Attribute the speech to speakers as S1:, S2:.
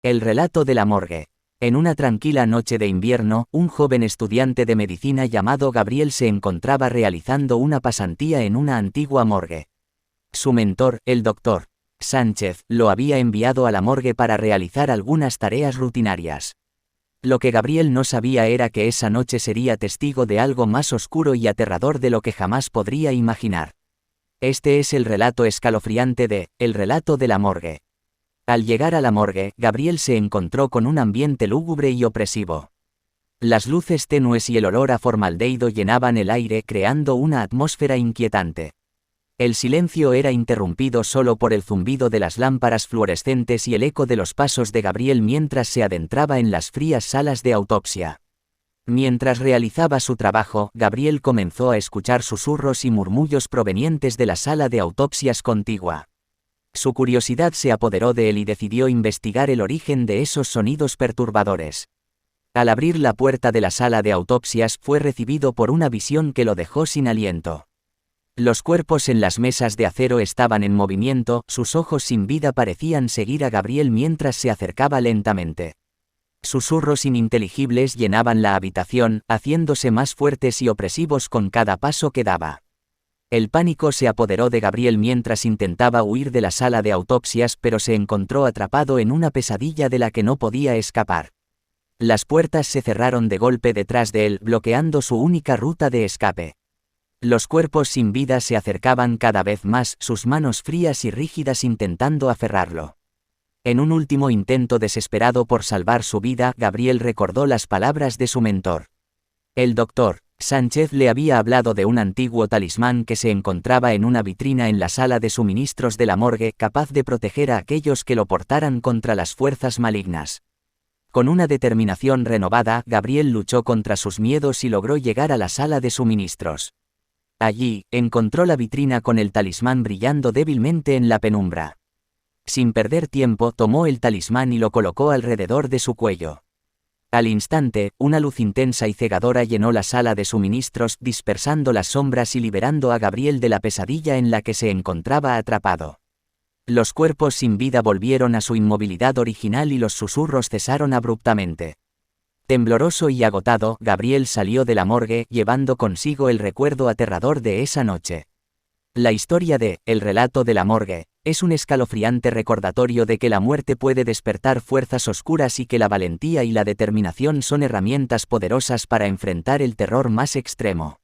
S1: El relato de la morgue. En una tranquila noche de invierno, un joven estudiante de medicina llamado Gabriel se encontraba realizando una pasantía en una antigua morgue. Su mentor, el doctor Sánchez, lo había enviado a la morgue para realizar algunas tareas rutinarias. Lo que Gabriel no sabía era que esa noche sería testigo de algo más oscuro y aterrador de lo que jamás podría imaginar. Este es el relato escalofriante de El relato de la morgue. Al llegar a la morgue, Gabriel se encontró con un ambiente lúgubre y opresivo. Las luces tenues y el olor a formaldehído llenaban el aire, creando una atmósfera inquietante. El silencio era interrumpido solo por el zumbido de las lámparas fluorescentes y el eco de los pasos de Gabriel mientras se adentraba en las frías salas de autopsia. Mientras realizaba su trabajo, Gabriel comenzó a escuchar susurros y murmullos provenientes de la sala de autopsias contigua. Su curiosidad se apoderó de él y decidió investigar el origen de esos sonidos perturbadores. Al abrir la puerta de la sala de autopsias, fue recibido por una visión que lo dejó sin aliento. Los cuerpos en las mesas de acero estaban en movimiento, sus ojos sin vida parecían seguir a Gabriel mientras se acercaba lentamente. Susurros ininteligibles llenaban la habitación, haciéndose más fuertes y opresivos con cada paso que daba. El pánico se apoderó de Gabriel mientras intentaba huir de la sala de autopsias, pero se encontró atrapado en una pesadilla de la que no podía escapar. Las puertas se cerraron de golpe detrás de él, bloqueando su única ruta de escape. Los cuerpos sin vida se acercaban cada vez más, sus manos frías y rígidas intentando aferrarlo. En un último intento desesperado por salvar su vida, Gabriel recordó las palabras de su mentor. El doctor Sánchez le había hablado de un antiguo talismán que se encontraba en una vitrina en la sala de suministros de la morgue, capaz de proteger a aquellos que lo portaran contra las fuerzas malignas. Con una determinación renovada, Gabriel luchó contra sus miedos y logró llegar a la sala de suministros. Allí, encontró la vitrina con el talismán brillando débilmente en la penumbra. Sin perder tiempo, tomó el talismán y lo colocó alrededor de su cuello. Al instante, una luz intensa y cegadora llenó la sala de suministros, dispersando las sombras y liberando a Gabriel de la pesadilla en la que se encontraba atrapado. Los cuerpos sin vida volvieron a su inmovilidad original y los susurros cesaron abruptamente. Tembloroso y agotado, Gabriel salió de la morgue, llevando consigo el recuerdo aterrador de esa noche. La historia de El relato de la morgue es un escalofriante recordatorio de que la muerte puede despertar fuerzas oscuras y que la valentía y la determinación son herramientas poderosas para enfrentar el terror más extremo.